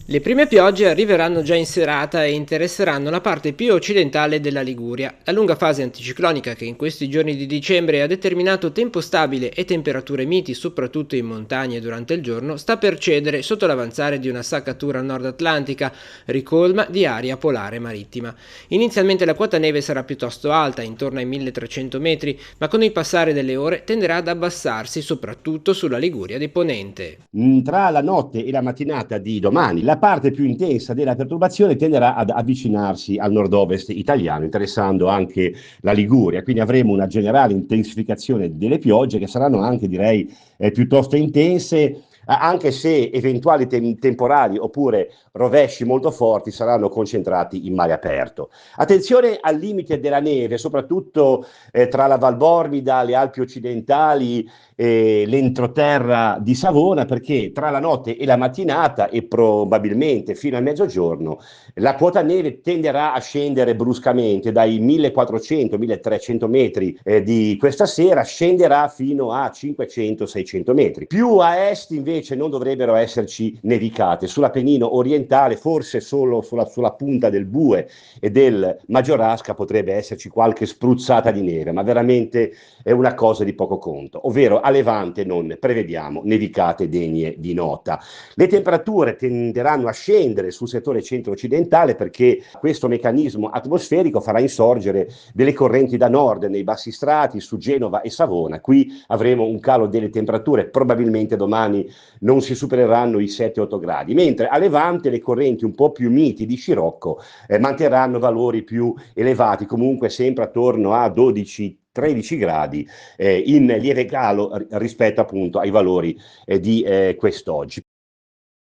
Le prime piogge arriveranno già in serata e interesseranno la parte più occidentale della Liguria. La lunga fase anticiclonica che in questi giorni di dicembre ha determinato tempo stabile e temperature miti soprattutto in montagne durante il giorno sta per cedere sotto l'avanzare di una saccatura nord atlantica ricolma di aria polare marittima. Inizialmente la quota neve sarà piuttosto alta, intorno ai 1300 metri, ma con il passare delle ore tenderà ad abbassarsi soprattutto sulla Liguria di Ponente. Tra la notte e la mattinata di domani, la parte più intensa della perturbazione tenderà ad avvicinarsi al nord-ovest italiano, interessando anche la Liguria. Quindi avremo una generale intensificazione delle piogge che saranno anche, direi, piuttosto intense, anche se eventuali temporali oppure rovesci molto forti saranno concentrati in mare aperto. Attenzione al limite della neve, soprattutto tra la Valbormida, le Alpi occidentali e l'entroterra di Savona, perché tra la notte e la mattinata e probabilmente fino a mezzogiorno la quota neve tenderà a scendere bruscamente dai 1400-1300 metri di questa sera, scenderà fino a 500-600 metri. Più a est invece non dovrebbero esserci nevicate, sull'Appennino orientale forse solo sulla punta del Bue e del Maggiorasca potrebbe esserci qualche spruzzata di neve, ma veramente è una cosa di poco conto, ovvero a levante non prevediamo nevicate degne di nota. Le temperature tenderanno a scendere sul settore centro-occidentale perché questo meccanismo atmosferico farà insorgere delle correnti da nord nei bassi strati su Genova e Savona. Qui avremo un calo delle temperature, probabilmente domani non si supereranno i 7-8 gradi, mentre a levante le correnti un po' più miti di scirocco manterranno valori più elevati, comunque sempre attorno a 12-13 gradi in lieve calo rispetto appunto ai valori di quest'oggi.